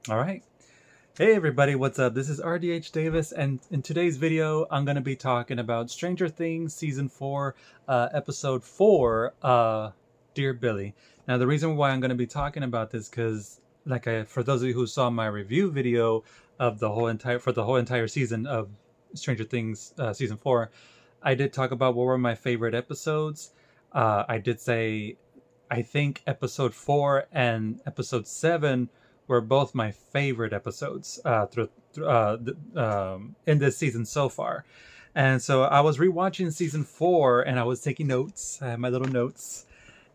All right. Hey everybody, what's up? This is RDH Davis, and in today's video, I'm going to be talking about Stranger Things Season 4, Episode 4, Dear Billy. Now, the reason why I'm going to be talking about this, because, for those of you who saw my review video of the whole entire season of Stranger Things Season 4, I did talk about what were my favorite episodes. I did say I think episode 4 and episode 7 were both my favorite episodes in this season so far. And so I was rewatching season 4 and I was taking notes. I had my little notes.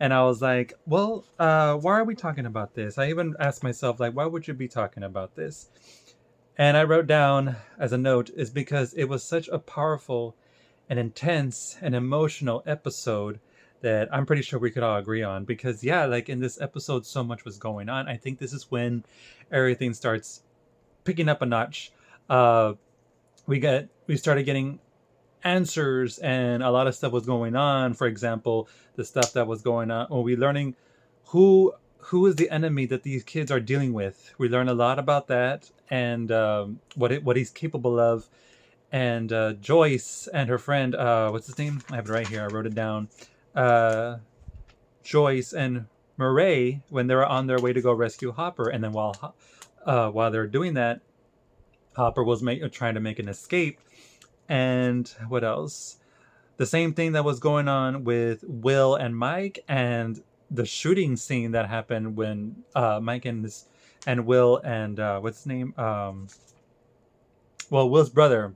And I was like, well, why are we talking about this? I even asked myself, like, why would you be talking about this? And I wrote down as a note, is because it was such a powerful and intense and emotional episode that I'm pretty sure we could all agree on. Because yeah, like in this episode, so much was going on. I think this is when everything starts picking up a notch. Uh, we started getting answers, and a lot of stuff was going on. For example, the stuff that was going on, or we learning who is the enemy that these kids are dealing with. We learn a lot about that and what he's capable of. And Joyce and her friend, what's his name? I have it right here. I wrote it down. Uh, Joyce and Murray, when they were on their way to go rescue Hopper, and then while they're doing that, Hopper was trying to make an escape. And what else? The same thing that was going on with Will and Mike, and the shooting scene that happened when Mike and Will and what's his name? Will's brother,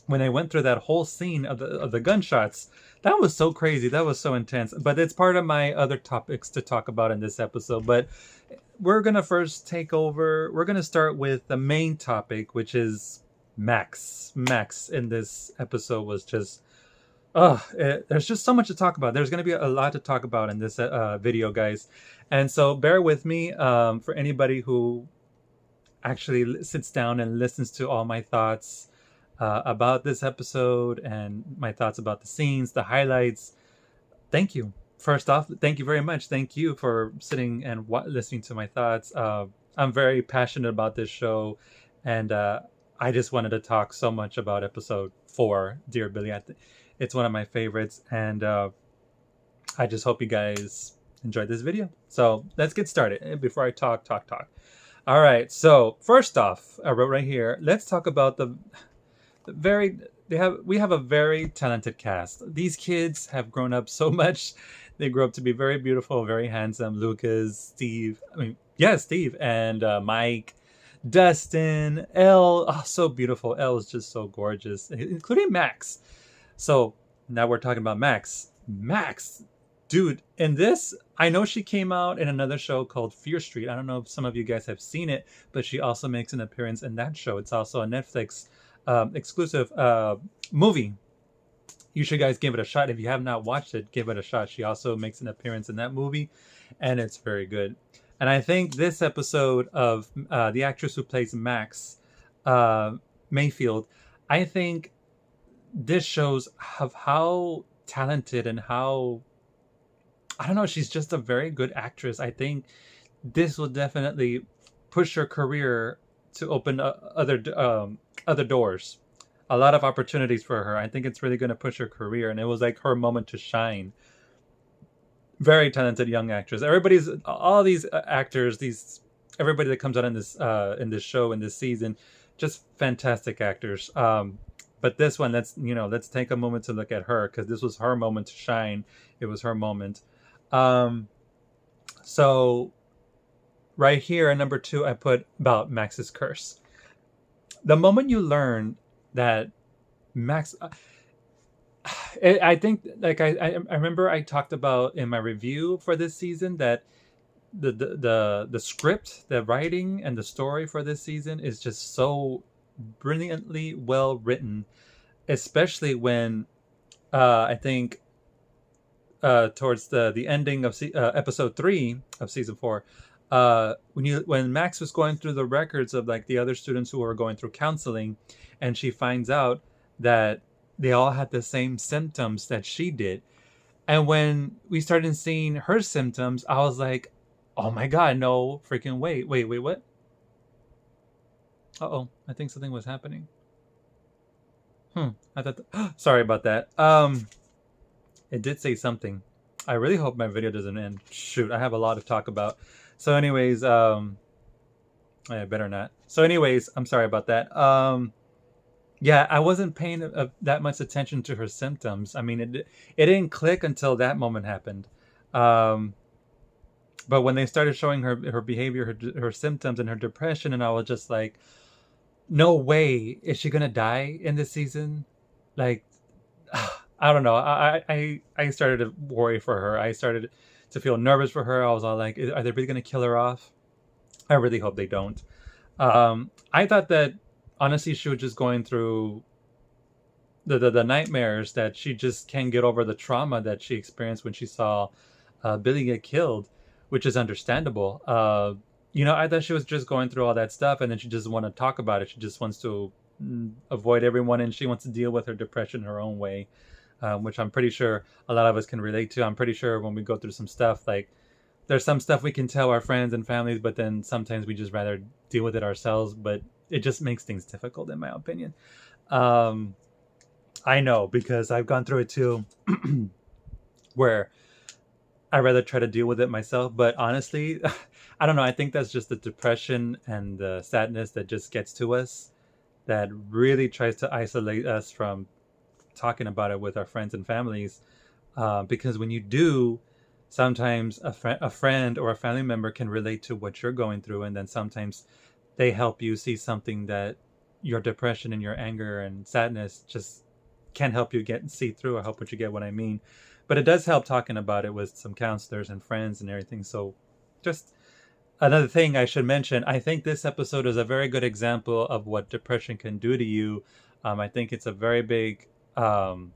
when they went through that whole scene of the gunshots. That was so crazy. That was so intense. But it's part of my other topics to talk about in this episode. But we're gonna first take over. We're gonna start with the main topic, which is Max. Max in this episode was just there's just so much to talk about. There's going to be a lot to talk about in this video, guys. And so bear with me for anybody who actually sits down and listens to all my thoughts about this episode and my thoughts about the scenes, the highlights. Thank you. First off, thank you very much. Thank you for sitting and listening to my thoughts. I'm very passionate about this show, and I just wanted to talk so much about episode 4, Dear Billy. It's one of my favorites, and I just hope you guys enjoyed this video. So let's get started before I talk. All right, so first off, I wrote right here, let's talk about the we have a very talented cast. These kids have grown up so much. They grew up to be very beautiful, very handsome. Lucas, Steve, Steve, and Mike, Dustin, Elle, oh, so beautiful. Elle is just so gorgeous, including Max. So now we're talking about Max. Max, dude, in this, I know she came out in another show called Fear Street. I don't know if some of you guys have seen it, but she also makes an appearance in that show. It's also a Netflix exclusive movie. You should guys give it a shot. If you have not watched it, give it a shot. She also makes an appearance in that movie, and it's very good. And I think this episode of the actress who plays Max Mayfield, I think this shows how talented and how, I don't know, she's just a very good actress. I think this will definitely push her career to open other doors, a lot of opportunities for her. I think it's really going to push her career, and it was like her moment to shine. Very talented young actress. All these actors, everybody that comes out in this show, in this season, just fantastic actors. But this one, let's take a moment to look at her, because this was her moment to shine. It was her moment. So right here at number 2, I put about Max's curse. The moment you learn that Max, I think, like I remember I talked about in my review for this season that the script, the writing, and the story for this season is just so brilliantly well written, especially when I think towards the ending of episode 3 of season 4, when Max was going through the records of like the other students who were going through counseling, and she finds out that they all had the same symptoms that she did. And when we started seeing her symptoms, I was like, oh my god, no freaking wait, what? Uh-oh, I think something was happening. I thought sorry about that. It did say something. I really hope my video doesn't end. Shoot, I have a lot to talk about. So anyways, I better not. So anyways, I'm sorry about that. Yeah, I wasn't paying that much attention to her symptoms. I mean, it didn't click until that moment happened. Um, but when they started showing her behavior, her symptoms, and her depression, and I was just like, no way is she gonna die in this season. Like, I don't know. I started to worry for her. I started to feel nervous for her. I was all like, are they really gonna kill her off? I really hope they don't. I thought that honestly she was just going through the nightmares, that she just can't get over the trauma that she experienced when she saw Billy get killed, which is understandable. I thought she was just going through all that stuff, and then she doesn't want to talk about it. She just wants to avoid everyone, and she wants to deal with her depression her own way, which I'm pretty sure a lot of us can relate to. I'm pretty sure when we go through some stuff, like there's some stuff we can tell our friends and families, but then sometimes we just rather deal with it ourselves. But it just makes things difficult, in my opinion. Um, I know, because I've gone through it too, where I rather try to deal with it myself. But honestly, I don't know. I think that's just the depression and the sadness that just gets to us, that really tries to isolate us from talking about it with our friends and families. Because when you do, sometimes a friend or a family member can relate to what you're going through, and then sometimes they help you see something that your depression and your anger and sadness just can't help you get see through. I hope what you get what I mean. But it does help talking about it with some counselors and friends and everything. So just another thing I should mention, I think this episode is a very good example of what depression can do to you. I think it's a very big um,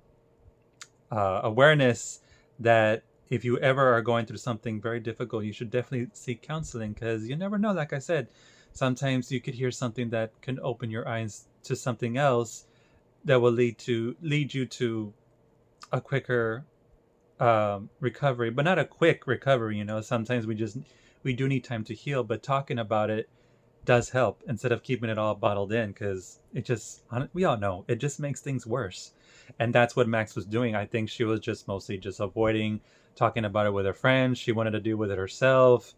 awareness that if you ever are going through something very difficult, you should definitely seek counseling, because you never know. Like I said, sometimes you could hear something that can open your eyes to something else that will lead you to a quicker recovery, but not a quick recovery. Sometimes we do need time to heal, but talking about it does help instead of keeping it all bottled in, because it just, we all know, it just makes things worse. And that's what Max was doing. I think she was just mostly just avoiding talking about it with her friends. She wanted to deal with it herself.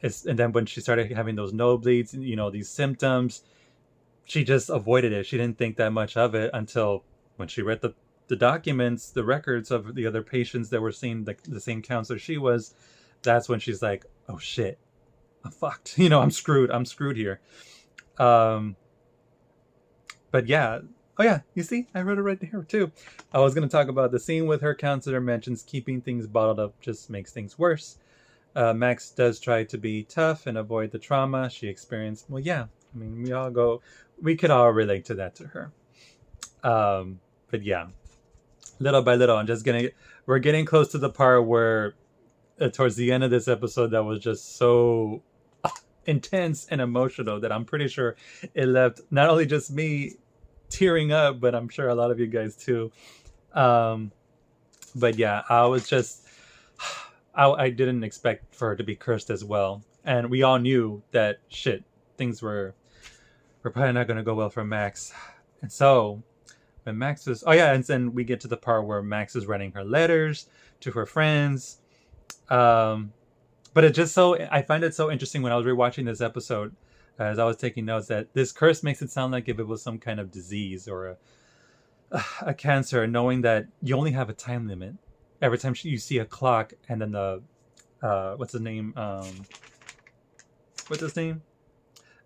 And then when she started having those nosebleeds, these symptoms, she just avoided it. She didn't think that much of it until when she read the documents, the records of the other patients that were seeing the same counselor she was. That's when she's like, oh shit, I'm fucked. I'm screwed. I'm screwed here. Um, but yeah. Oh yeah, you see, I wrote it right here too. I was going to talk about the scene with her counselor mentions keeping things bottled up just makes things worse. Max does try to be tough and avoid the trauma she experienced. Well, yeah, I mean, we could all relate to that to her. But yeah, little by little, we're getting close to the part where towards the end of this episode that was just so intense and emotional that I'm pretty sure it left not only just me tearing up, but I'm sure a lot of you guys too. Um, but yeah, I didn't expect for her to be cursed as well, and we all knew that shit, things were probably not going to go well for Max. And so when Max was, oh yeah, and then we get to the part where Max is writing her letters to her friends. But I find it so interesting when I was rewatching this episode, as I was taking notes, that this curse makes it sound like if it was some kind of disease or a cancer, knowing that you only have a time limit. Every time you see a clock, and then what's his name? What's his name?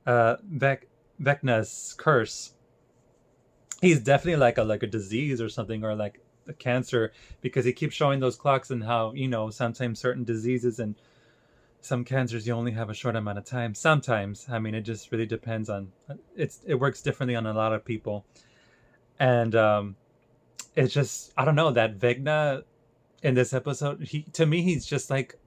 Vecna's curse. He's definitely like a disease or something, or like a cancer, because he keeps showing those clocks, and how sometimes certain diseases and some cancers you only have a short amount of time. Sometimes, I mean, it just really depends on it works differently on a lot of people. And it's just, I don't know, that Vecna in this episode, to me he's just like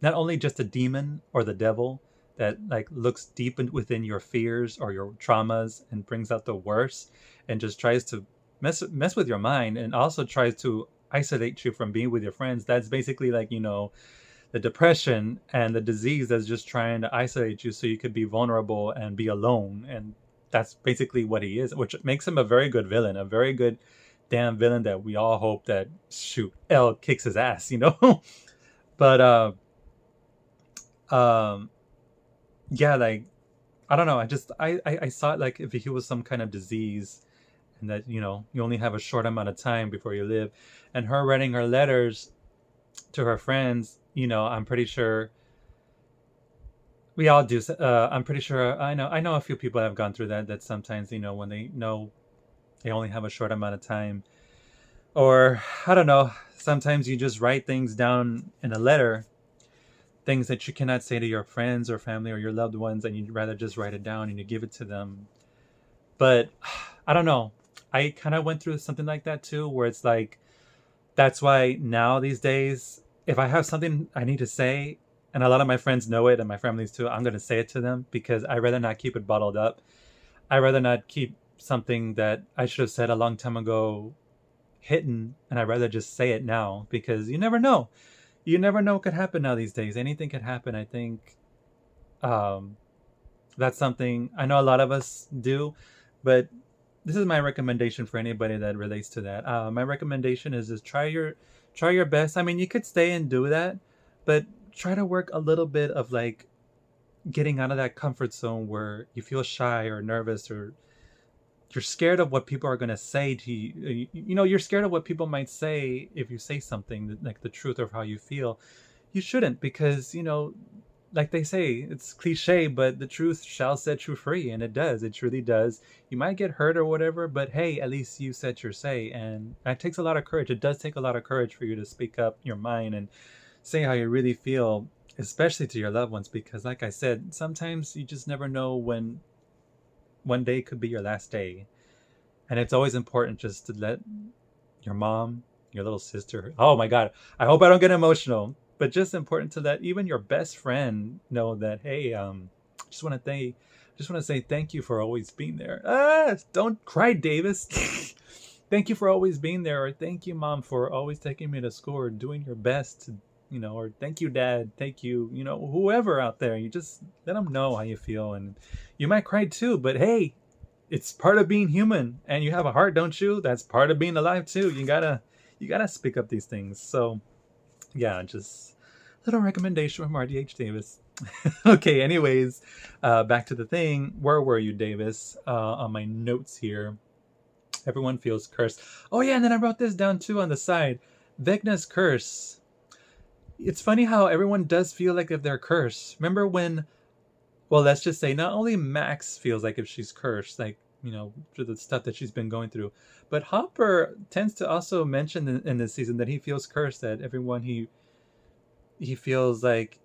not only just a demon or the devil that like looks deep within your fears or your traumas and brings out the worst, and just tries to mess with your mind, and also tries to isolate you from being with your friends. That's basically like the depression and the disease that's just trying to isolate you so you could be vulnerable and be alone. And that's basically what he is, which makes him a very good villain, a very good damn villain that we all hope that shoot L kicks his ass, but um, yeah, like I don't know. I saw it like if he was some kind of disease, and that you only have a short amount of time before you live, and her writing her letters to her friends. I'm pretty sure we all do. I'm pretty sure I know a few people have gone through that. That sometimes when they know they only have a short amount of time, or I don't know. Sometimes you just write things down in a letter, things that you cannot say to your friends or family or your loved ones, and you'd rather just write it down and you give it to them. But I don't know. I kind of went through something like that too, where it's like, that's why now these days, if I have something I need to say, and a lot of my friends know it and my families too, I'm going to say it to them because I'd rather not keep it bottled up. I'd rather not keep something that I should have said a long time ago hidden, and I'd rather just say it now because you never know. You never know what could happen now these days. Anything could happen. I think um, that's something I know a lot of us do, but this is my recommendation for anybody that relates to that. My recommendation is just try your best. I mean, you could stay and do that, but try to work a little bit of like getting out of that comfort zone where you feel shy or nervous, or you're scared of what people are going to say to you. You're scared of what people might say if you say something like the truth of how you feel. You shouldn't, because like they say, it's cliche, but the truth shall set you free, and it does. It truly does. You might get hurt or whatever, but hey, at least you set your say, and it takes a lot of courage. It does take a lot of courage for you to speak up your mind and say how you really feel, especially to your loved ones, because like I said, sometimes you just never know when one day could be your last day, and it's always important just to let your mom, your little sister. Oh my God, I hope I don't get emotional. But just important to let even your best friend know that, hey, just want to say thank you for always being there. Don't cry, Davis. Thank you for always being there, or thank you, mom, for always taking me to school, or doing your best to, or thank you, dad, thank you, whoever out there. You just let them know how you feel, and you might cry too, but hey, it's part of being human, and you have a heart, don't you? That's part of being alive too. You gotta speak up these things. So yeah, just little recommendation from RDH Davis. Okay, anyways, back to the thing. Where were you, Davis? On my notes here. Everyone feels cursed. Oh yeah, and then I wrote this down too on the side. Vecna's curse. It's funny how everyone does feel like if they're cursed. Remember when, well, let's just say not only Max feels like if she's cursed, like, through the stuff that she's been going through, but Hopper tends to also mention in this season that he feels cursed, that everyone he feels like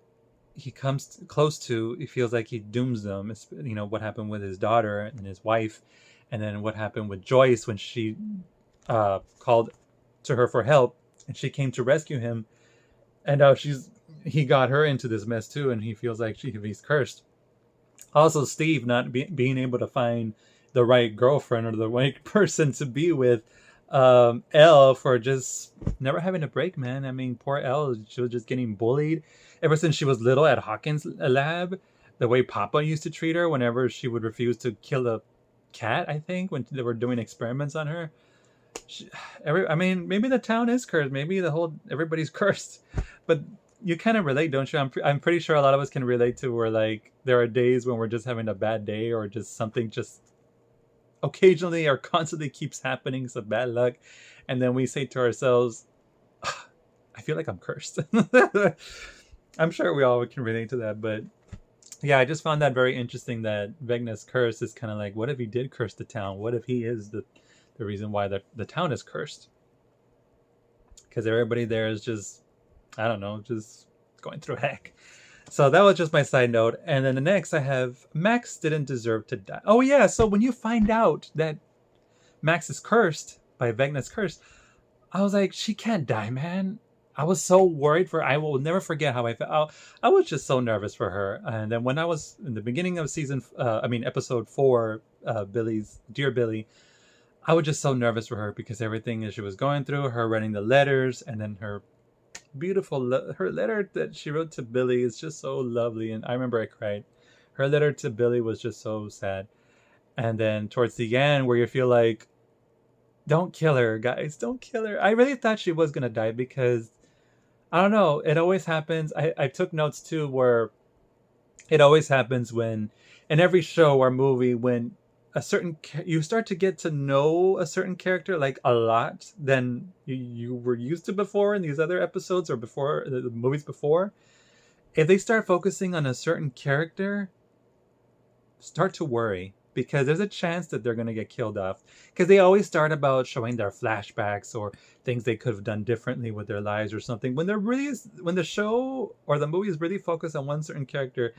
he comes close to, he feels like he dooms them. It's, what happened with his daughter and his wife, and then what happened with Joyce when she called to her for help, and she came to rescue him, and he got her into this mess too, and he feels like he's cursed. Also, Steve not being able to find the right girlfriend or the right person to be with. Elle, for just never having a break, man. I mean, poor Elle, she was just getting bullied ever since she was little at Hawkins lab. The way Papa used to treat her whenever she would refuse to kill a cat, I think, when they were doing experiments on her. I mean, maybe the town is cursed. Maybe everybody's cursed. But you kind of relate, don't you? I'm pretty sure a lot of us can relate to where, like, there are days when we're just having a bad day, or just something just occasionally or constantly keeps happening, some bad luck, and then we say to ourselves, I feel like I'm cursed. I'm sure we all can relate to that, but yeah, I just found that very interesting, that Vecna's curse is kind of like, what if he did curse the town? What if he is the reason why the town is cursed? Because everybody there is just, I don't know, just going through heck. So that was just my side note. And then the next I have, Max didn't deserve to die. Oh yeah, so when you find out that Max is cursed by Vecna's curse, I was like, she can't die, man. I was so worried for her. I will never forget how I felt. I was just so nervous for her. And then when I was in the beginning of episode 4, Billy's Dear Billy, I was just so nervous for her because everything that she was going through, her writing the letters, and then her her letter that she wrote to Billy is just so lovely, and I remember I cried. Her letter to Billy was just so sad, And then towards the end, where you feel like, don't kill her, guys, don't kill her. I really thought she was gonna die because I don't know. It always happens. I took notes too, where it always happens when in every show or movie when you start to get to know a certain character like a lot than you were used to before in these other episodes or before the movies before. If they start focusing on a certain character, start to worry because there's a chance that they're going to get killed off, because they always start about showing their flashbacks or things they could have done differently with their lives or something. When the show or the movie is really focused on one certain character,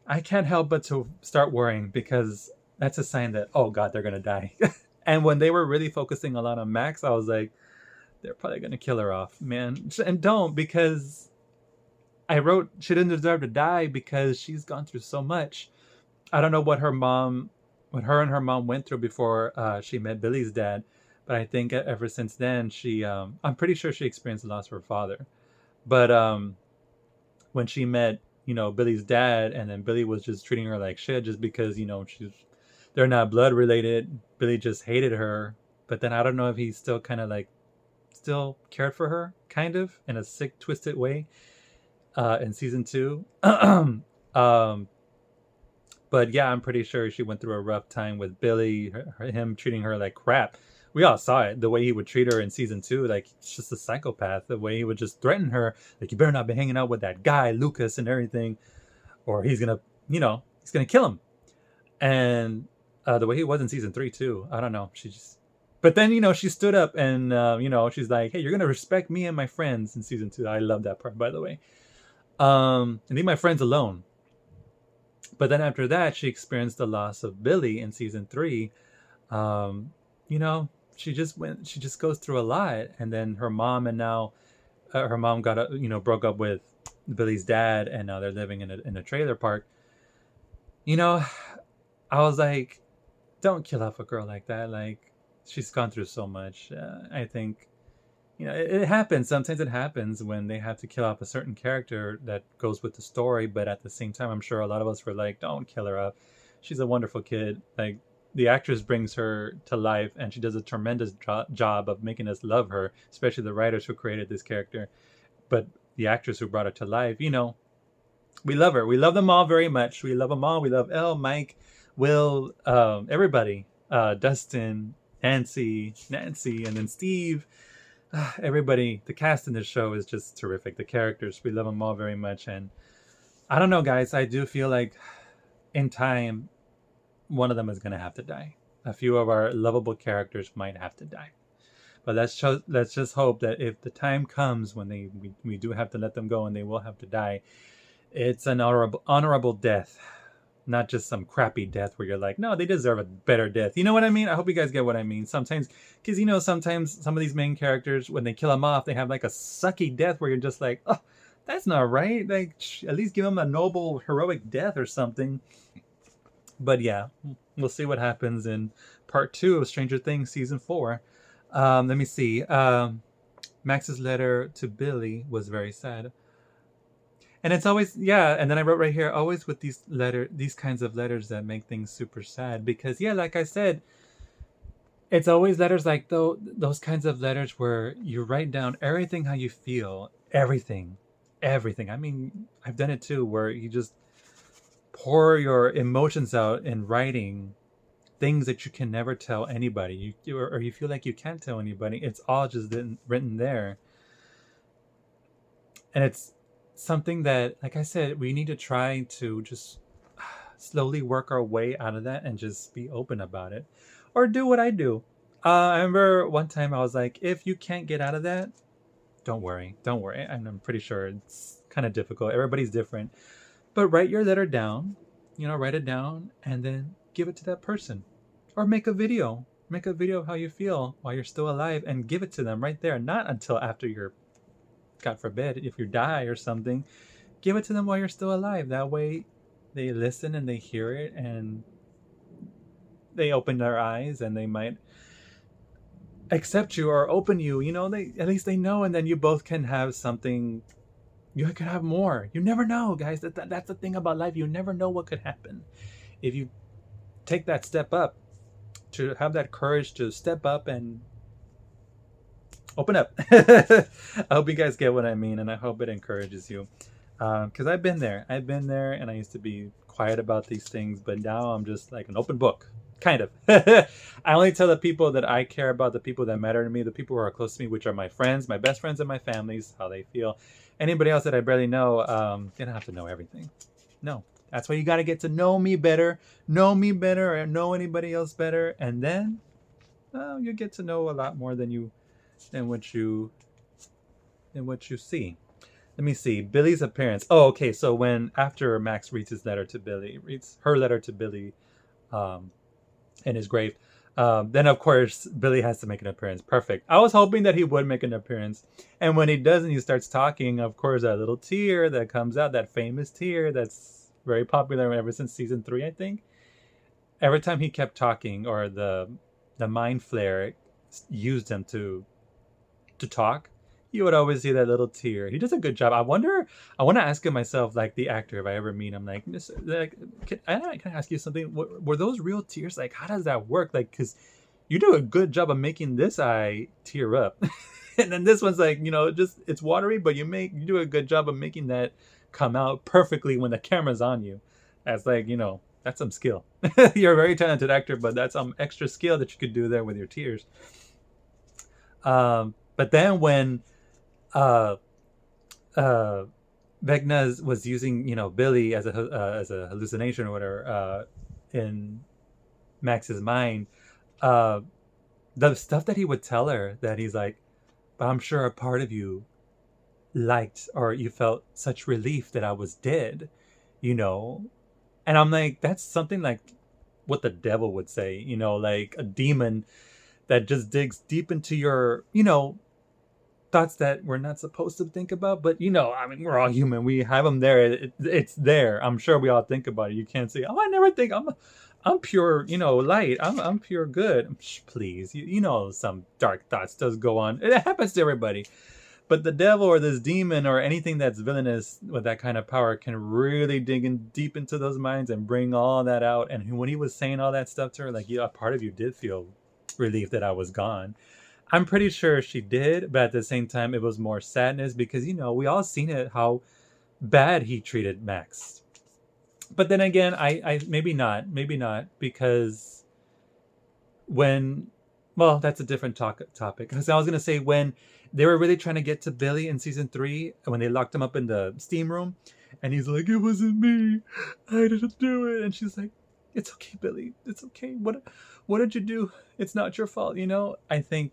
I can't help but to start worrying because that's a sign that, oh god, they're going to die. And when they were really focusing a lot on Max, I was like, they're probably going to kill her off, man. And don't, because I wrote she didn't deserve to die because she's gone through so much. I don't know what her and her mom went through before she met Billy's dad, but I think ever since then I'm pretty sure she experienced the loss of her father. But when she met, Billy's dad, and then Billy was just treating her like shit just because they're not blood related. Billy just hated her, but then I don't know if he still kind of like still cared for her, kind of in a sick, twisted way. In season 2. But yeah, I'm pretty sure she went through a rough time with Billy, him treating her like crap. We all saw it, the way he would treat her in season 2, like he's just a psychopath. The way he would just threaten her, like, you better not be hanging out with that guy, Lucas, and everything, or he's gonna, he's gonna kill him. And the way he was in season 3 too, I don't know. But then she stood up and she's like, hey, you're gonna respect me and my friends in season 2. I love that part, by the way. And leave my friends alone. But then after that, she experienced the loss of Billy in season 3. She just goes through a lot. And then her mom, and now her mom broke up with Billy's dad, and now they're living in a trailer park. I was like, don't kill off a girl like that. Like, she's gone through so much. I think, it happens. Sometimes it happens when they have to kill off a certain character that goes with the story. But at the same time, I'm sure a lot of us were like, don't kill her off. She's a wonderful kid. Like, the actress brings her to life, and she does a tremendous job of making us love her, especially the writers who created this character. But the actress who brought her to life, we love her. We love them all very much. We love them all. We love Elle, Mike, Will, everybody. Dustin, Nancy, and then Steve. Everybody, the cast in this show is just terrific. The characters, we love them all very much. And I don't know, guys, I do feel like in time, one of them is going to have to die. A few of our lovable characters might have to die. But let's just hope that if the time comes when we do have to let them go and they will have to die, it's an honorable death. Not just some crappy death where you're like, no, they deserve a better death. You know what I mean? I hope you guys get what I mean. Sometimes, because sometimes some of these main characters, when they kill them off, they have like a sucky death where you're just like, oh, that's not right. Like, at least give them a noble, heroic death or something. But yeah, we'll see what happens in part 2 of Stranger Things season 4. Let me see. Max's letter to Billy was very sad. And it's always, yeah, and then I wrote right here, always with these kinds of letters that make things super sad. Because, yeah, like I said, it's always letters like those kinds of letters where you write down everything how you feel, everything. I mean, I've done it too, where you just pour your emotions out in writing things that you can never tell anybody. Or you feel like you can't tell anybody. It's all just written there. And it's something that, like I said, we need to try to just slowly work our way out of that and just be open about it, or do what I do. I remember one time I was like, if you can't get out of that, don't worry. And I'm pretty sure it's kind of difficult. Everybody's different, but write your letter down, write it down and then give it to that person, or make a video of how you feel while you're still alive and give it to them right there. Not until after you're, God forbid, if you die or something, give it to them while you're still alive. That way they listen and they hear it and they open their eyes and they might accept you or open you. At least they know, and then you both can have something. You could have more. You never know, guys. That's the thing about life. You never know what could happen if you take that step up, to have that courage to step up and open up. I hope you guys get what I mean, and I hope it encourages you. Because I've been there. And I used to be quiet about these things, but now I'm just like an open book, kind of. I only tell the people that I care about, the people that matter to me, the people who are close to me, which are my friends, my best friends, and my families, how they feel. Anybody else that I barely know, they don't have to know everything. No, that's why you got to get to know me better, or know anybody else better, and then you get to know a lot more than what you see. Let me see. Billy's appearance. Oh, okay. So after Max reads her letter to Billy, in his grave, then of course Billy has to make an appearance. Perfect. I was hoping that he would make an appearance, and when he doesn't, he starts talking. Of course, that little tear that comes out, that famous tear that's very popular ever since season 3, I think. Every time he kept talking, or the mind flare used him to talk, you would always see that little tear. He does a good job. I want to ask him myself, like the actor, if I ever meet him, like, can I ask you something? Were those real tears? Like, how does that work? Like, because you do a good job of making this eye tear up. And then this one's like, it's watery, but you do a good job of making that come out perfectly when the camera's on you. That's like, that's some skill. You're a very talented actor, but that's some extra skill that you could do there with your tears. But then when Vecna was using Billy as a hallucination or whatever in Max's mind, the stuff that he would tell her, that he's like, but I'm sure a part of you liked, or you felt such relief that I was dead, and I'm like, that's something like what the devil would say, like a demon that just digs deep into your thoughts that we're not supposed to think about. But we're all human, we have them there. It's there. I'm sure we all think about it. You can't say, oh, I never think I'm pure light, I'm pure good. Please, some dark thoughts does go on. It happens to everybody. But the devil, or this demon, or anything that's villainous with that kind of power, can really dig in deep into those minds and bring all that out. And when he was saying all that stuff to her, like, a part of you did feel relief that I was gone. I'm pretty sure she did, but at the same time, it was more sadness because, we all seen it, how bad he treated Max. But then again, I maybe not, because that's a different topic. Because I was going to say, when they were really trying to get to Billy in season 3, when they locked him up in the steam room, and he's like, it wasn't me, I didn't do it. And she's like, it's okay, Billy, it's okay. What did you do? It's not your fault, I think,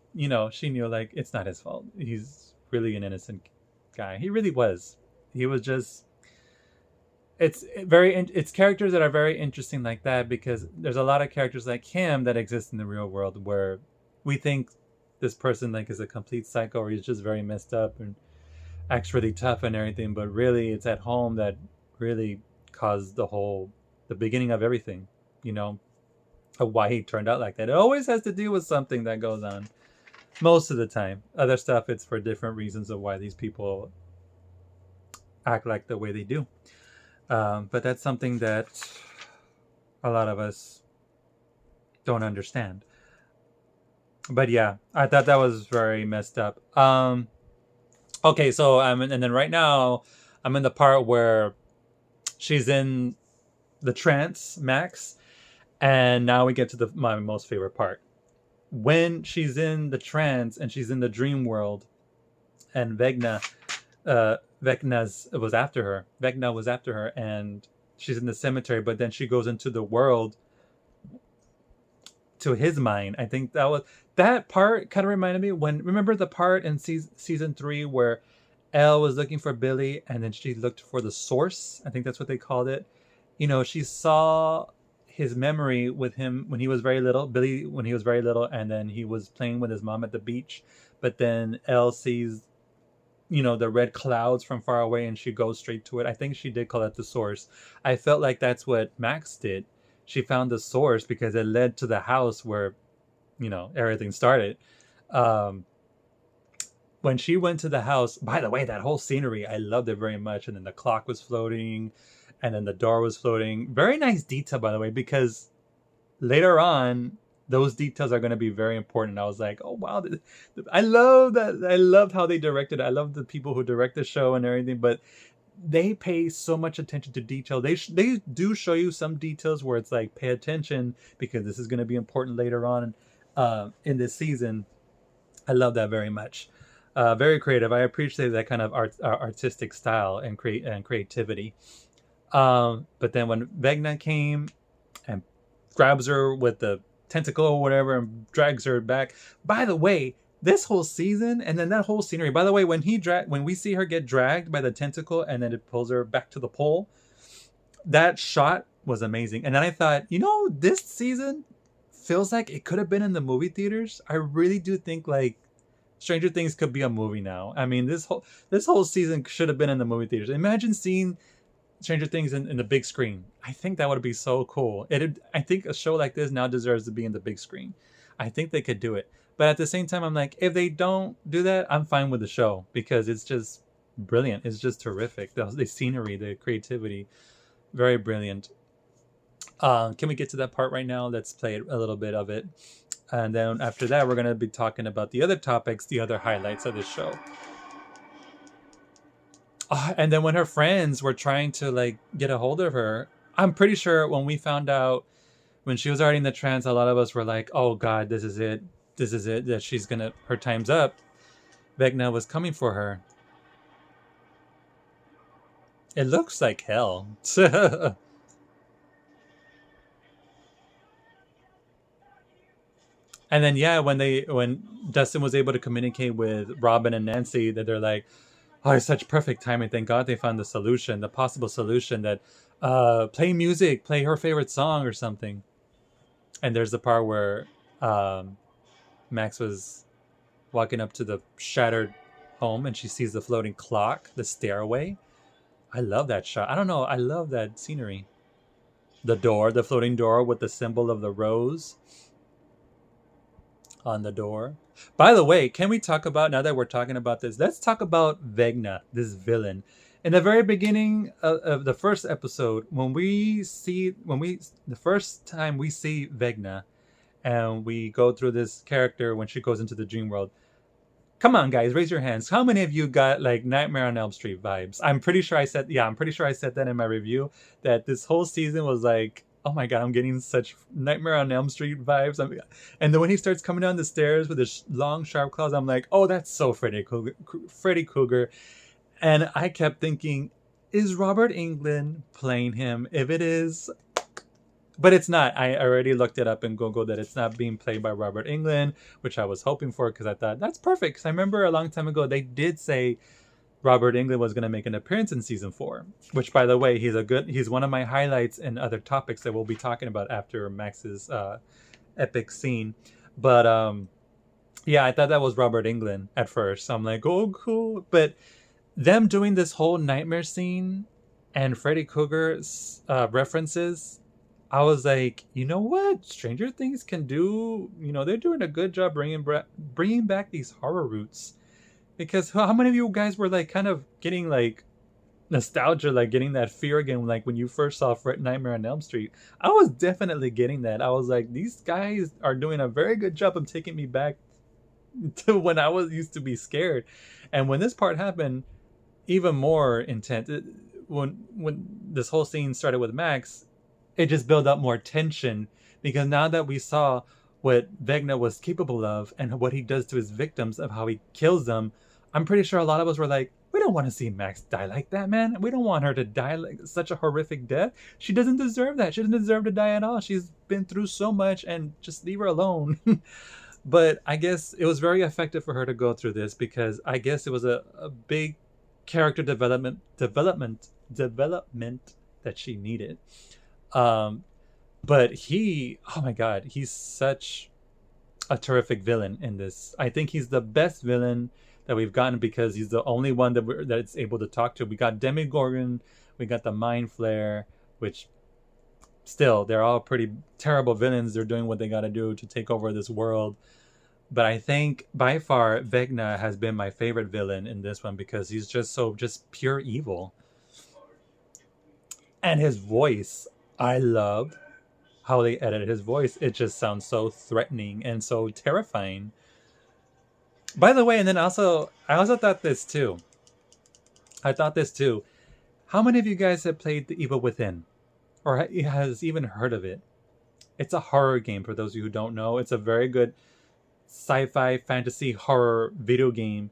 she knew, like, it's not his fault. He's really an innocent guy. He really was. He was just... It's characters that are very interesting like that, because there's a lot of characters like him that exist in the real world where we think this person, like, is a complete psycho, or he's just very messed up and acts really tough and everything, but really it's at home that really caused the beginning of everything, of why he turned out like that. It always has to do with something that goes on most of the time. Other stuff, it's for different reasons of why these people act like the way they do. But that's something that a lot of us don't understand. But yeah, I thought that was very messed up. Okay, so and then right now I'm in the part where she's in the trance, Max, and now we get to my most favorite part. When she's in the trance and she's in the dream world, and Vecna was after her, and she's in the cemetery, but then she goes into the world to his mind. I think that part kind of reminded me remember the part in season 3 where Elle was looking for Billy, and then she looked for the source. I think that's what they called it. She saw his memory with him when he was very little, Billy when he was very little, and then he was playing with his mom at the beach. But then Elle sees, the red clouds from far away, and she goes straight to it. I think she did call it the source. I felt like that's what Max did. She found the source because it led to the house where, everything started. When she went to the house, by the way, that whole scenery, I loved it very much. And then the clock was floating, and then the door was floating. Very nice detail, by the way, because later on, those details are going to be very important. I was like, oh wow, I love that. I loved how they directed it. I love the people who direct the show and everything, but they pay so much attention to detail. They do show you some details where it's like, pay attention because this is going to be important later on in this season. I love that very much. Very creative. I appreciate that kind of artistic style and creativity. But then when Vegna came and grabs her with the tentacle or whatever and drags her back. By the way, this whole season and then that whole scenery. By the way, when we see her get dragged by the tentacle and then it pulls her back to the pole, that shot was amazing. And then I thought, this season feels like it could have been in the movie theaters. I really do think like Stranger Things could be a movie now. I mean, this whole season should have been in the movie theaters. Imagine seeing Stranger Things in the big screen. I think that would be so cool. I think a show like this now deserves to be in the big screen. I think they could do it. But at the same time, I'm like, if they don't do that, I'm fine with the show because it's just brilliant. It's just terrific. The scenery, the creativity, very brilliant. Can we get to that part right now? Let's play a little bit of it. And then after that, we're going to be talking about the other topics, the other highlights of the show. And then when her friends were trying to like get a hold of her, I'm pretty sure when we found out when she was already in the trance, a lot of us were like, oh God, this is it. This is it. That her time's up. Vecna was coming for her. It looks like hell. And then when Dustin was able to communicate with Robin and Nancy, that they're like, oh, it's such perfect timing. Thank God they found the possible solution that play music, play her favorite song or something. And there's the part where Max was walking up to the shattered home and she sees the floating clock, the stairway. I love that shot. I don't know. I love that scenery. The floating door with the symbol of the rose on the door. By the way, can we talk about, now that we're talking about this, let's talk about Vegna, this villain. In the very beginning of the first episode, the first time we see Vegna and we go through this character when she goes into the dream world, come on guys, raise your hands. How many of you got like Nightmare on Elm Street vibes? I'm pretty sure I said that in my review, that this whole season was like, oh my God, I'm getting such Nightmare on Elm Street vibes. And then when he starts coming down the stairs with his long, sharp claws, I'm like, oh, that's so Freddy Krueger. And I kept thinking, is Robert Englund playing him? If it is, but it's not. I already looked it up in Google that it's not being played by Robert Englund, which I was hoping for because I thought that's perfect. Because I remember a long time ago they did say Robert Englund was going to make an appearance in season 4, which, by the way, he's one of my highlights and other topics that we'll be talking about after Max's epic scene. But yeah, I thought that was Robert Englund at first. So I'm like, oh, cool. But them doing this whole nightmare scene and Freddy Krueger's references, I was like, you know what? Stranger Things can do, they're doing a good job bringing back these horror roots. Because how many of you guys were like kind of getting like nostalgia, like getting that fear again, like when you first saw Nightmare on Elm Street? I was definitely getting that. I was like, these guys are doing a very good job of taking me back to when I used to be scared. And when this part happened, even more intense. When this whole scene started with Max, it just built up more tension because now that we saw what Vecna was capable of and what he does to his victims, of how he kills them, I'm pretty sure a lot of us were like, we don't want to see Max die like that, man. We don't want her to die like such a horrific death. She doesn't deserve that. She doesn't deserve to die at all. She's been through so much, and just leave her alone. But I guess it was very effective for her to go through this because I guess it was a big character development that she needed. But oh my God, he's such a terrific villain in this. I think he's the best villain that we've gotten because he's the only one that's able to talk to. We got Demogorgon, we got the Mind Flayer, which still, they're all pretty terrible villains. They're doing what they got to do to take over this world. But I think by far Vecna has been my favorite villain in this one because he's just pure evil. And his voice, I love how they edited his voice. It just sounds so threatening and so terrifying. By the way, and then also, I also thought this too. I thought this too. How many of you guys have played The Evil Within? Or has even heard of it? It's a horror game, for those of you who don't know. It's a very good sci-fi, fantasy, horror video game.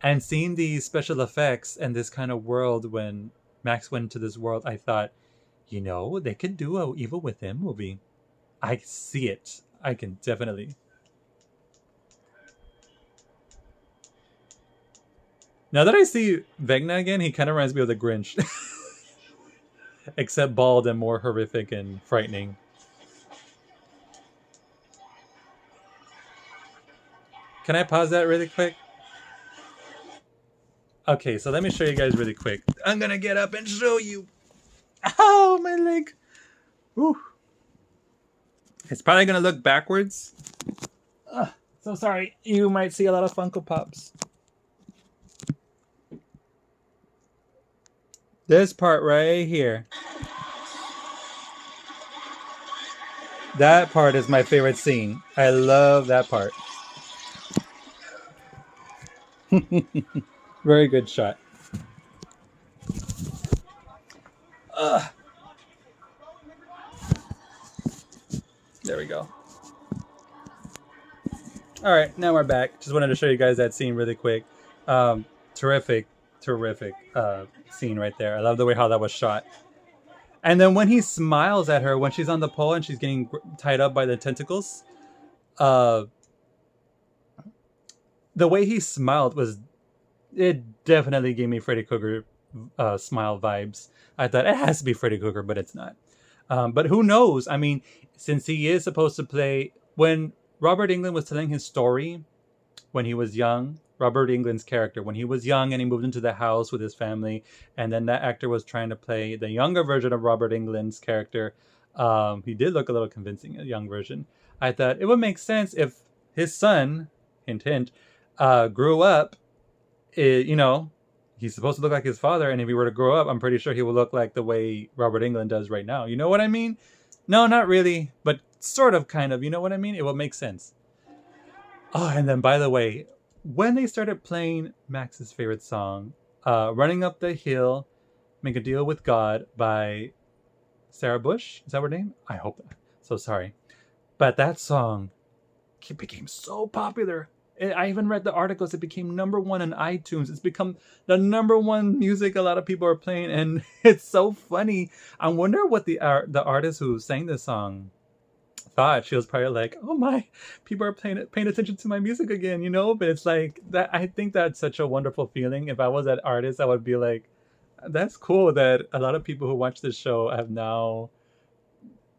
And seeing these special effects and this kind of world, when Max went into this world, I thought, you know, they could do a Evil Within movie. I see it. I can definitely. Now that I see Vecna again, he kind of reminds me of the Grinch. Except bald and more horrific and frightening. Can I pause that really quick? Okay, so let me show you guys really quick. I'm gonna get up and show you. Ow, my leg. Whew. It's probably gonna look backwards. So sorry. You might see a lot of Funko Pops. This part right here. That part is my favorite scene. I love that part. Very good shot. There we go. All right, now we're back. Just wanted to show you guys that scene really quick. Terrific scene right there. I love the way how that was shot. And then when he smiles at her when she's on the pole and she's getting tied up by the tentacles, the way he smiled it definitely gave me Freddy Krueger smile vibes. I thought it has to be Freddy Krueger, but it's not. But who knows? I mean, since he is supposed to play, when Robert Englund was telling his story when he was young, Robert Englund's character, when he was young and he moved into the house with his family, and then that actor was trying to play the younger version of Robert Englund's character. He did look a little convincing, a young version. I thought it would make sense if his son, hint hint, grew up, you know, he's supposed to look like his father, and if he were to grow up, I'm pretty sure he will look like the way Robert Englund does right now. You know what I mean? No, not really, but sort of, kind of. You know what I mean? It will make sense. Oh, and then, by the way, when they started playing Max's favorite song, Running Up the Hill, Make a Deal with God by Sarah Bush, is that her name? I hope that. So sorry. But that song became so popular. I even read the articles. It became #1 on iTunes. It's become the #1 music a lot of people are playing, and it's so funny. I wonder what the artist who sang this song thought. She was probably like, "Oh my, people are paying attention to my music again," you know. But it's like that. I think that's such a wonderful feeling. If I was that artist, I would be like, "That's cool that a lot of people who watch this show have now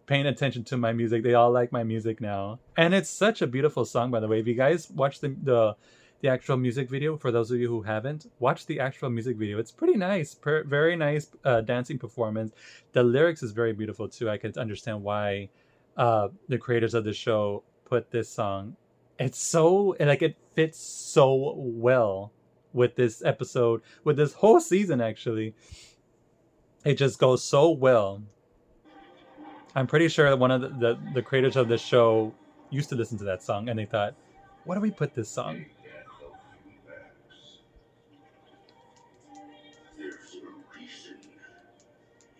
paying attention to my music. They all like my music now." And it's such a beautiful song, by the way. If you guys watch the actual music video, for those of you who haven't, watch the actual music video. It's pretty nice, very nice dancing performance. The lyrics is very beautiful too. I can understand why the creators of the show put this song. It's so, like, it fits so well with this episode, with this whole season. Actually, it just goes so well. I'm pretty sure that one of the creators of this show used to listen to that song, and they thought, "What do we put this song?" There's a reason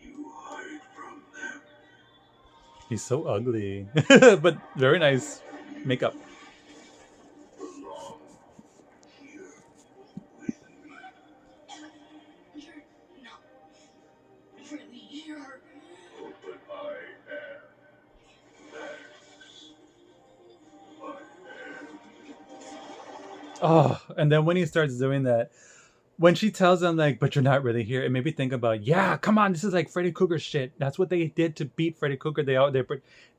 you hide from them. He's so ugly, but very nice makeup. Oh, and then when he starts doing that, when she tells him, like, "But you're not really here," it made me think about, yeah, come on, this is like Freddy Krueger shit. That's what they did to beat Freddy Krueger. They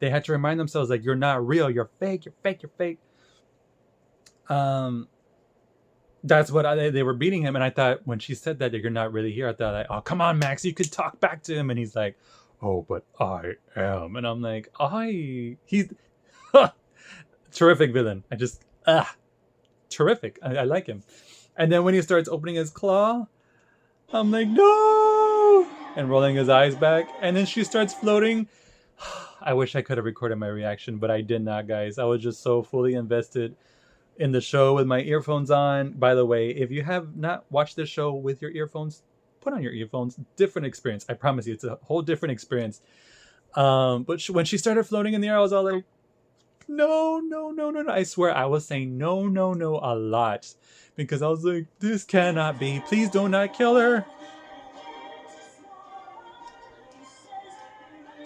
had to remind themselves, like, you're not real, you're fake, you're fake, you're fake. That's what they were beating him. And I thought, when she said that you're not really here, I thought, like, oh, come on, Max, you could talk back to him. And he's like, "Oh, but I am." And I'm like, he's terrific villain. Terrific. I like him. And then when he starts opening his claw, I'm like, "No!" and rolling his eyes back. And then she starts floating. I wish I could have recorded my reaction, but I did not, guys. I was just so fully invested in the show with my earphones on. By the way, if you have not watched this show with your earphones, put on your earphones. Different experience. I promise you, it's a whole different experience. But when she started floating in the air, I was all like, no, no, no, no, no. I swear I was saying no, no, no a lot because I was like, this cannot be. Please do not kill her.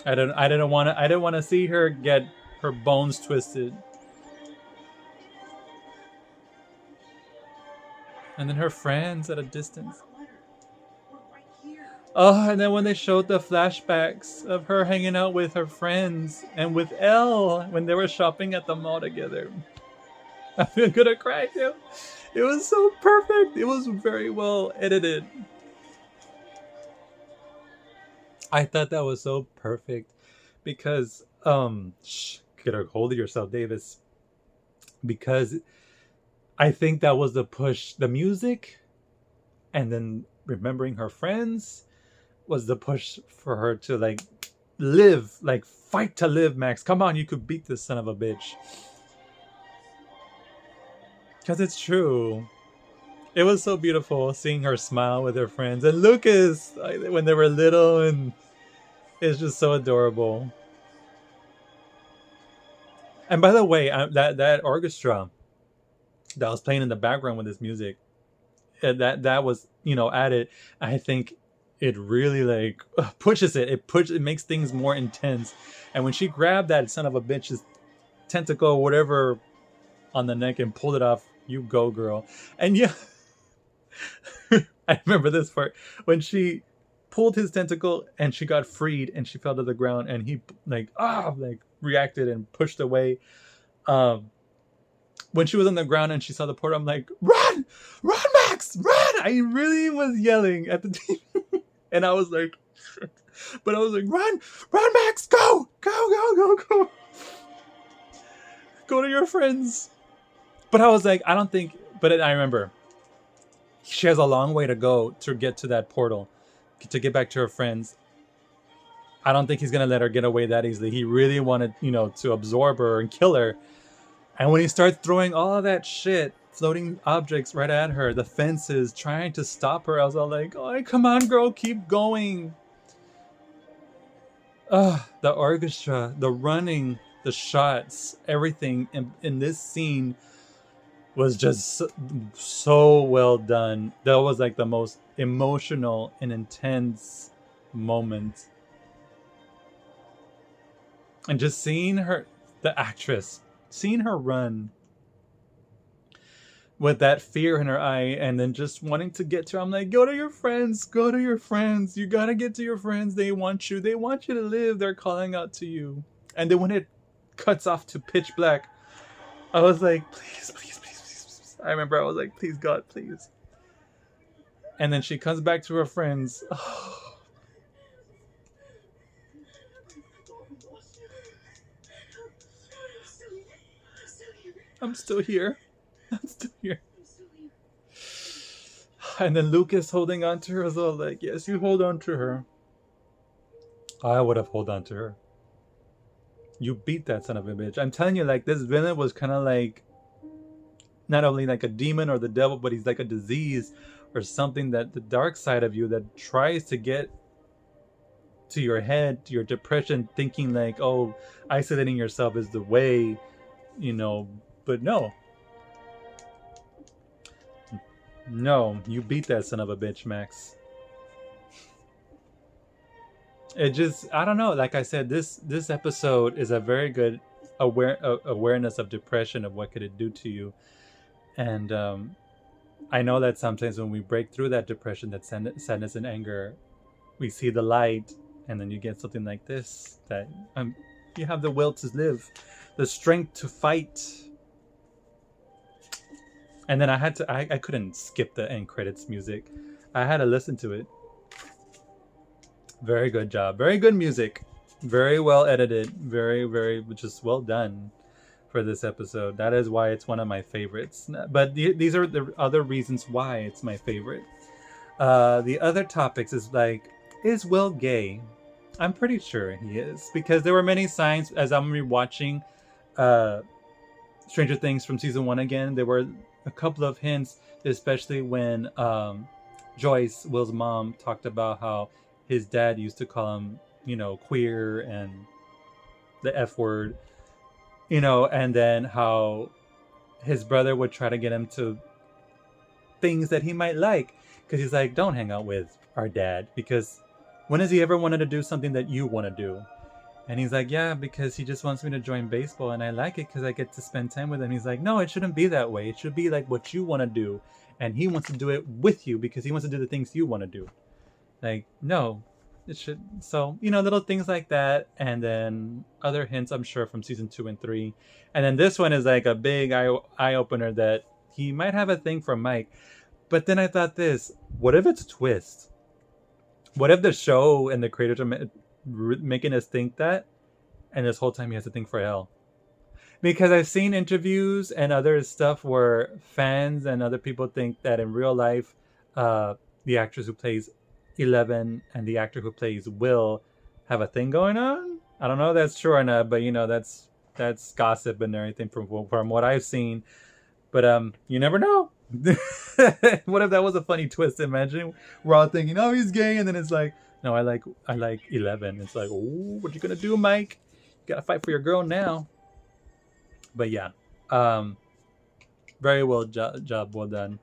I didn't want to see her get her bones twisted. And then her friends at a distance. Oh, and then when they showed the flashbacks of her hanging out with her friends and with Elle when they were shopping at the mall together. I'm gonna cry too. It was so perfect. It was very well edited. I thought that was so perfect because get a hold of yourself, Davis. Because I think that was the push. The music and then remembering her friends was the push for her to like live, like fight to live, Max. Come on, you could beat this son of a bitch. Because it's true. It was so beautiful seeing her smile with her friends. And Lucas, when they were little, and it's just so adorable. And by the way, that orchestra that was playing in the background with this music, that was, added. I think it really like pushes it. It makes things more intense. And when she grabbed that son of a bitch's tentacle, whatever, on the neck and pulled it off, you go, girl. And yeah, I remember this part when she pulled his tentacle and she got freed and she fell to the ground and he reacted and pushed away. When she was on the ground and she saw the portal, I'm like, run, Max, run! I really was yelling at the TV. And I was like, but I was like, run, Max, go. Go to your friends. But I was like, I don't think, but I remember she has a long way to go to get to that portal, to get back to her friends. I don't think he's going to let her get away that easily. He really wanted, to absorb her and kill her. And when he starts throwing all that shit, floating objects right at her, the fences, trying to stop her, I was all like, oh, come on, girl, keep going. The orchestra, the running, the shots, everything in this scene was just so well done. That was like the most emotional and intense moment. And just seeing her, the actress, seeing her run with that fear in her eye and then just wanting to get to her. I'm like, go to your friends. You gotta get to your friends. They want you to live. They're calling out to you. And then when it cuts off to pitch black, I was like, please. I remember I was like, please, God, please. And then she comes back to her friends. Oh. I'm still here. And then Lucas holding on to her as well, like, yes, you hold on to her. I would have held on to her. You beat that son of a bitch. I'm telling you, like, this villain was kind of like not only like a demon or the devil, but he's like a disease or something, that the dark side of you that tries to get to your head, to your depression, thinking like, oh, isolating yourself is the way, but no, you beat that son of a bitch, Max. It just, I don't know, like I said, this episode is a very good awareness of depression, of what could it do to you. And I know that sometimes when we break through that depression, that sadness and anger, we see the light, and then you get something like this, that you have the will to live, the strength to fight. And then I couldn't skip the end credits music. I had to listen to it. Very good job. Very good music. Very well edited. Very, very just well done for this episode. That is why it's one of my favorites. But these are the other reasons why it's my favorite. The other topics is like, is Will gay? I'm pretty sure he is because there were many signs as I'm rewatching uh, Stranger Things from season one again. There were a couple of hints, especially when Joyce, Will's mom, talked about how his dad used to call him, queer and the F word, and then how his brother would try to get him to things that he might like because he's like, don't hang out with our dad because when has he ever wanted to do something that you want to do? And he's like, yeah, because he just wants me to join baseball and I like it because I get to spend time with him. He's like, no, it shouldn't be that way. It should be like what you want to do. And he wants to do it with you because he wants to do the things you want to do. Like, no, it should. So, little things like that. And then other hints, I'm sure, from season 2 and 3. And then this one is like a big eye opener that he might have a thing for Mike. But then I thought this, what if it's a twist? What if the show and the creators are making us think that, and this whole time he has a thing for Elle? Because I've seen interviews and other stuff where fans and other people think that in real life, the actress who plays 11 and the actor who plays Will have a thing going on. I don't know if that's true or not, but that's gossip and everything from what I've seen. But you never know. What if that was a funny twist? Imagine we're all thinking, oh, he's gay, and then it's like, no, I like 11. It's like, oh, what you gonna do, Mike? You gotta fight for your girl now. But yeah, very well job well done.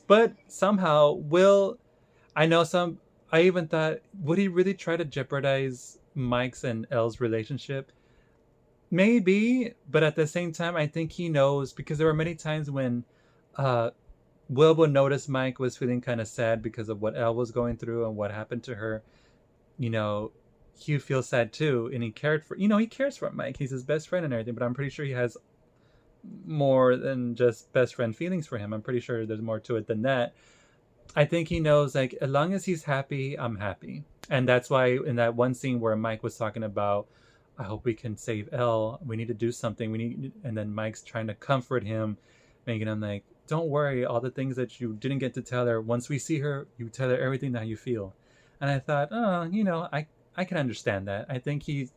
But somehow Will, I even thought, would he really try to jeopardize Mike's and Elle's relationship? Maybe, but at the same time, I think he knows because there were many times when Will would notice Mike was feeling kind of sad because of what Elle was going through and what happened to her. He feels sad too, and he cares for Mike. He's his best friend and everything, but I'm pretty sure he has more than just best friend feelings for him. I'm pretty sure there's more to it than that. I think he knows, like, as long as he's happy, I'm happy. And that's why in that one scene where Mike was talking about, I hope we can save Elle. We need to do something. And then Mike's trying to comfort him, making him like, don't worry, all the things that you didn't get to tell her. Once we see her, you tell her everything that you feel. And I thought, I can understand that. I think he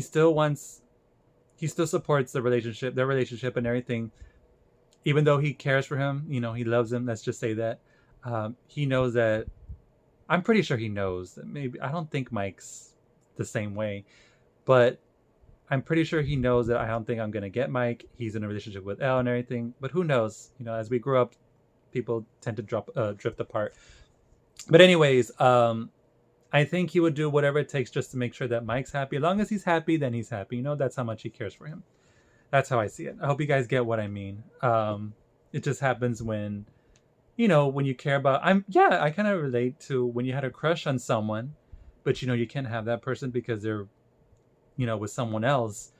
still supports their relationship and everything. Even though he cares for him, he loves him. Let's just say that. He knows that. I'm pretty sure he knows that maybe, I don't think Mike's the same way, but I'm pretty sure he knows that I don't think I'm going to get Mike. He's in a relationship with Elle and everything, but who knows? As we grow up, people tend to drift apart. But anyways, I think he would do whatever it takes just to make sure that Mike's happy. As long as he's happy, then he's happy. That's how much he cares for him. That's how I see it. I hope you guys get what I mean. It just happens when, when you care about, I kind of relate to when you had a crush on someone, but you can't have that person because they're, with someone else.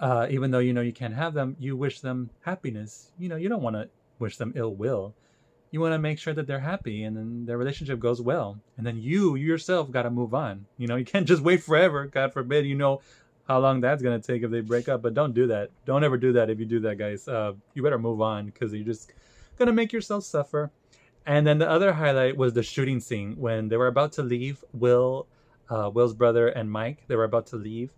Even though you can't have them, you wish them happiness. You don't want to wish them ill will. You want to make sure that they're happy and then their relationship goes well. And then you yourself got to move on. You can't just wait forever. God forbid, how long that's going to take if they break up. But don't do that. Don't ever do that if you do that, guys. You better move on because you're just going to make yourself suffer. And then the other highlight was the shooting scene when they were about to leave. Will's brother and Mike, they were about to leave.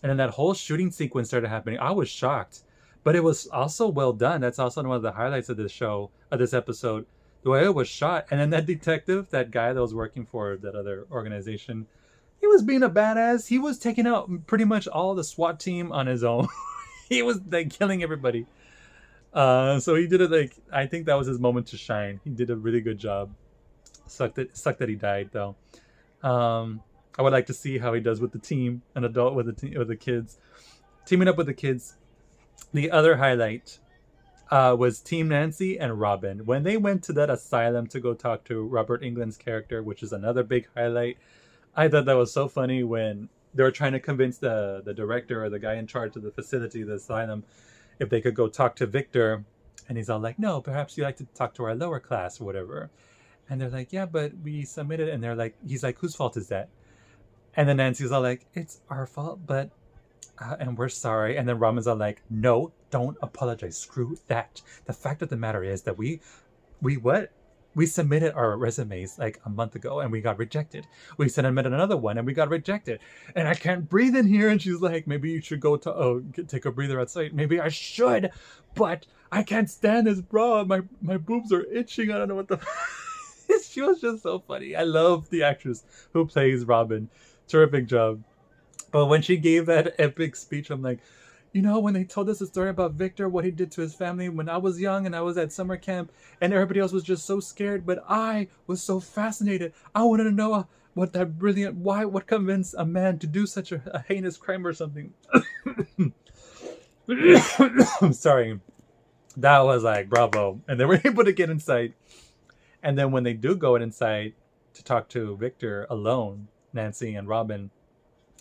And then that whole shooting sequence started happening. I was shocked. But it was also well done. That's also one of the highlights of this episode. The way it was shot. And then that detective, that guy that was working for that other organization, he was being a badass. He was taking out pretty much all the SWAT team on his own. He was like killing everybody. So he did it I think that was his moment to shine. He did a really good job. Sucked that he died though. I would like to see how he does with the team, an adult with the kids. Teaming up with the kids. The other highlight was Team Nancy and Robin. When they went to that asylum to go talk to Robert Englund's character, which is another big highlight, I thought that was so funny when they were trying to convince the director or the guy in charge of the facility, the asylum, if they could go talk to Victor. And he's all like, no, perhaps you like to talk to our lower class or whatever. And they're like, yeah, but we submitted. And he's like, whose fault is that? And then Nancy's all like, it's our fault, but and we're sorry. And then Robin's all like, no, don't apologize. Screw that. The fact of the matter is that we what? We submitted our resumes like a month ago and we got rejected. We submitted another one and we got rejected. And I can't breathe in here. And she's like, maybe you should go to take a breather outside. Maybe I should, but I can't stand this bra. My boobs are itching. I don't know what the. She was just so funny. I love the actress who plays Robin. Terrific job. But when she gave that epic speech, I'm like, you know, when they told us the story about Victor, what he did to his family when I was young and I was at summer camp, and everybody else was just so scared, but I was so fascinated. I wanted to know what convinced a man to do such a heinous crime or something. I'm sorry. That was like, bravo. And they were able to get inside. And then when they do go inside to talk to Victor alone, Nancy and Robin,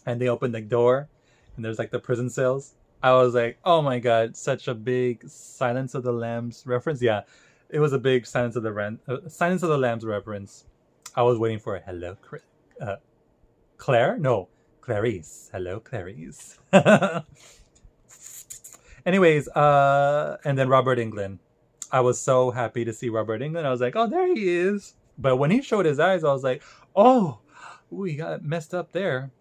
and they open the door, and there's like the prison cells. I was like, oh my god, such a big Silence of the Lambs reference. Yeah, it was a big Silence of the Lambs reference. I was waiting for a hello, Claire? No, Clarice. Hello, Clarice. Anyways, and then Robert Englund. I was so happy to see Robert Englund. I was like, oh, there he is. But when he showed his eyes, I was like, oh, we got messed up there.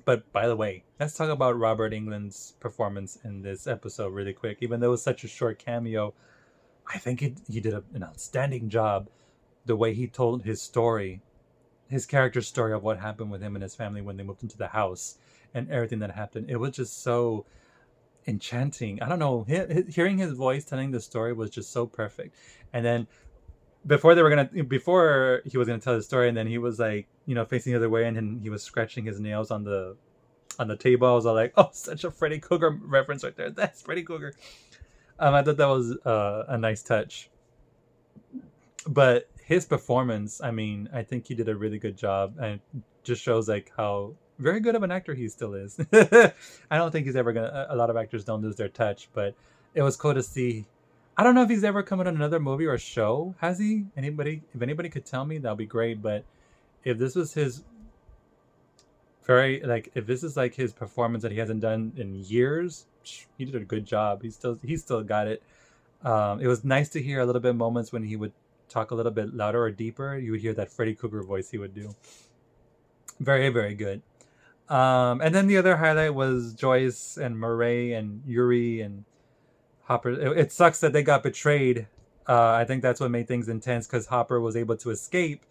But by the way, let's talk about Robert Englund's performance in this episode really quick. Even though it was such a short cameo, I think he did an outstanding job. The way he told his story, his character's story of what happened with him and his family when they moved into the house and everything that happened. It was just so enchanting. I don't know. Hearing his voice telling the story was just so perfect. And then before he was gonna tell the story, and then he was like, you know, facing the other way, and then he was scratching his nails on the table. I was all like, oh, such a Freddy Krueger reference right there. That's Freddy Krueger. I thought that was a nice touch. But his performance, I mean, I think he did a really good job, and it just shows like how very good of an actor he still is. I don't think he's ever gonna. A lot of actors don't lose their touch, but it was cool to see. I don't know if he's ever come out on another movie or show. Has he? If anybody could tell me, that'd be great. But if this was his if this is like his performance that he hasn't done in years, he did a good job. He still got it. It was nice to hear a little bit moments when he would talk a little bit louder or deeper. You would hear that Freddy Krueger voice he would do. Very, very good. And then the other highlight was Joyce and Murray and Yuri and Hopper. It sucks that they got betrayed. I think that's what made things intense, because Hopper was able to escape.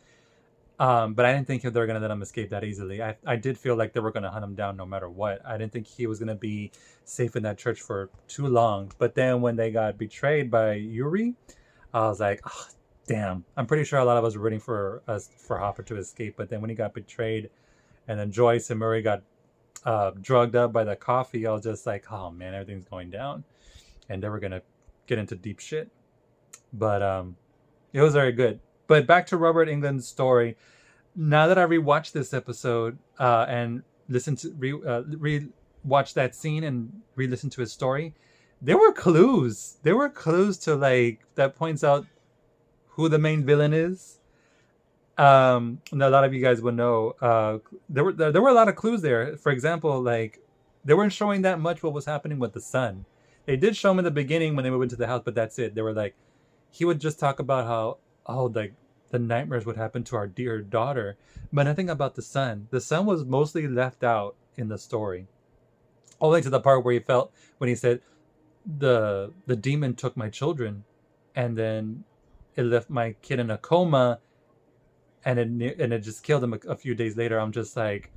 But I didn't think they were going to let him escape that easily. I did feel like they were going to hunt him down no matter what. I didn't think he was going to be safe in that church for too long. But then when they got betrayed by Yuri, I was like, oh, damn. I'm pretty sure a lot of us were rooting for Hopper to escape. But then when he got betrayed, and then Joyce and Murray got drugged up by the coffee, I was just like, oh man, everything's going down. And they were going to get into deep shit. But it was very good. But back to Robert Englund's story. Now that I rewatched this episode and listened to rewatch that scene and re-listen to his story, there were clues. There were clues to like that points out who the main villain is. And a lot of you guys would know. There were a lot of clues there. For example, like they weren't showing that much what was happening with the son. They did show him in the beginning when they moved into the house, but that's it. They were like, he would just talk about how, like the nightmares would happen to our dear daughter, but nothing about the son. The son was mostly left out in the story. Only to the part where when he said, the demon took my children, and then it left my kid in a coma, and it just killed him a few days later. I'm just like,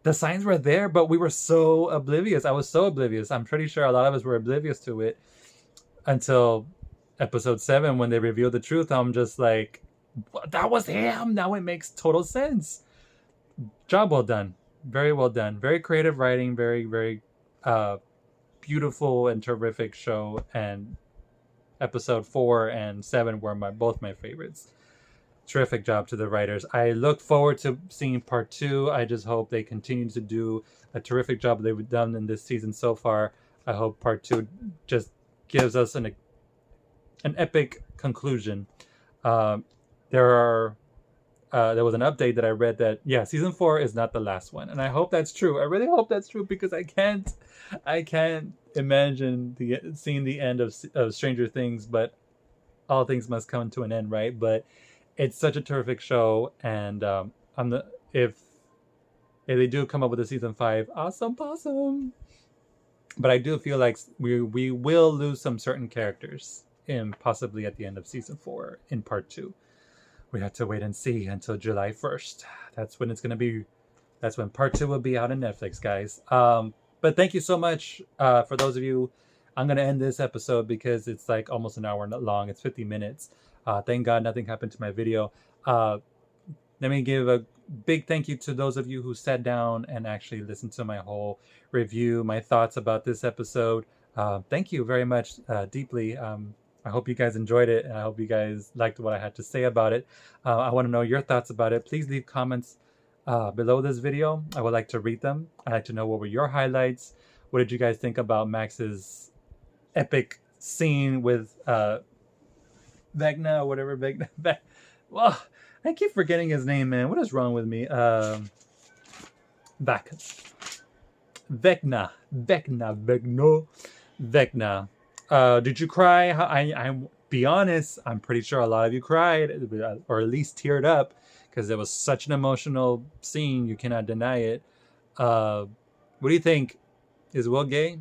the signs were there, but we were so oblivious. I was so oblivious. I'm pretty sure a lot of us were oblivious to it until episode 7 when they revealed the truth. I'm just like, that was him. Now it makes total sense. Job well done. Very well done. Very creative writing. Very, very beautiful and terrific show. And episode 4 and 7 were both my favorites. Terrific job to the writers. I look forward to seeing part 2. I just hope they continue to do a terrific job they've done in this season so far. I hope part 2 just gives us an epic conclusion. There was an update that I read that season 4 is not the last one, and I hope that's true. I really hope that's true, because I can't imagine seeing the end of Stranger Things. But all things must come to an end, right? But it's such a terrific show, and I'm the if they do come up with a season 5, awesome possum. But I do feel like we will lose some certain characters in possibly at the end of season 4 in part 2. We have to wait and see until July 1st. That's when it's going to be. That's when part 2 will be out on Netflix, guys. But thank you so much for those of you. I'm going to end this episode because it's like almost an hour long. It's 50 minutes. Thank God nothing happened to my video. Let me give a big thank you to those of you who sat down and actually listened to my whole review, my thoughts about this episode. Thank you very much deeply. I hope you guys enjoyed it, and I hope you guys liked what I had to say about it. I want to know your thoughts about it. Please leave comments below this video. I would like to read them. I'd like to know what were your highlights. What did you guys think about Max's epic scene with Vecna or whatever? Well, I keep forgetting his name, man. What is wrong with me? Vecna. Did you cry? I be honest, I'm pretty sure a lot of you cried, or at least teared up, because it was such an emotional scene. You cannot deny it. What do you think? Is Will gay?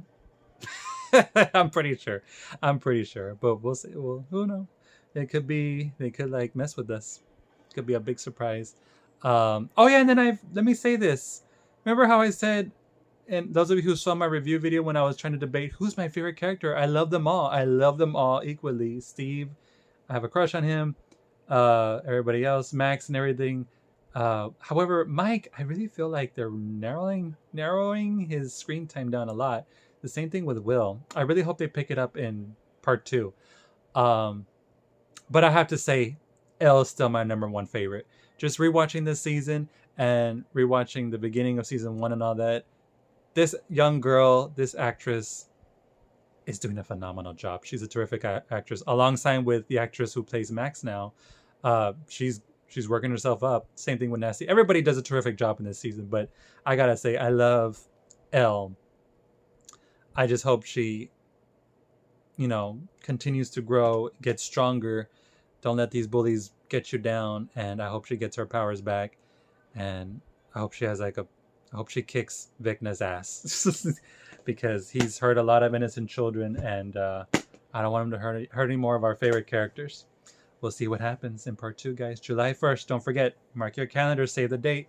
I'm pretty sure. But we'll see. Well, who knows? It could be. They could like mess with us. Could be a big surprise. Oh yeah, and then let me say this. Remember how I said, and those of you who saw my review video when I was trying to debate who's my favorite character, I love them all. I love them all equally. Steve, I have a crush on him. Everybody else, Max and everything. However, Mike, I really feel like they're narrowing his screen time down a lot. The same thing with Will. I really hope they pick it up in part 2. But I have to say, Elle is still my number 1 favorite. Just rewatching this season and rewatching the beginning of season 1 and all that, this young girl, this actress, is doing a phenomenal job. She's a terrific actress, alongside with the actress who plays Max now. She's working herself up. Same thing with Nasty. Everybody does a terrific job in this season, but I gotta say, I love Elle. I just hope she, continues to grow, gets stronger. Don't let these bullies get you down. And I hope she gets her powers back. And I hope she has I hope she kicks Vecna's ass because he's hurt a lot of innocent children, and I don't want him to hurt any more of our favorite characters. We'll see what happens in part 2, guys. July 1st. Don't forget, mark your calendar, save the date.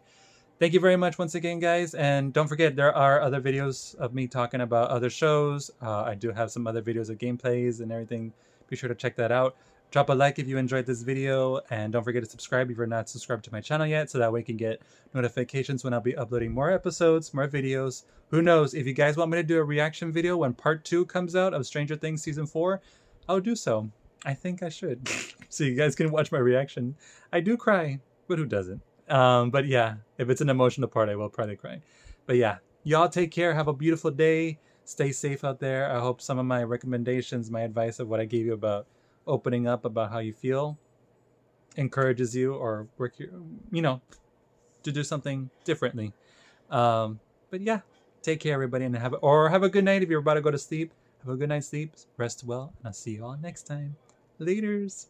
Thank you very much once again, guys. And don't forget, there are other videos of me talking about other shows. I do have some other videos of gameplays and everything. Be sure to check that out. Drop a like if you enjoyed this video, and don't forget to subscribe if you're not subscribed to my channel yet, so that way you can get notifications when I'll be uploading more episodes, more videos. Who knows, if you guys want me to do a reaction video when part 2 comes out of Stranger Things season 4, I'll do so. I think I should. So you guys can watch my reaction. I do cry, but who doesn't? But yeah, if it's an emotional part, I will probably cry. But yeah, y'all take care. Have a beautiful day. Stay safe out there. I hope some of my recommendations, my advice of what I gave you about opening up about how you feel encourages you or to do something differently. But yeah, take care, everybody, and have a good night if you're about to go to sleep. Have a good night's sleep. Rest well, and I'll see you all next time. Laters.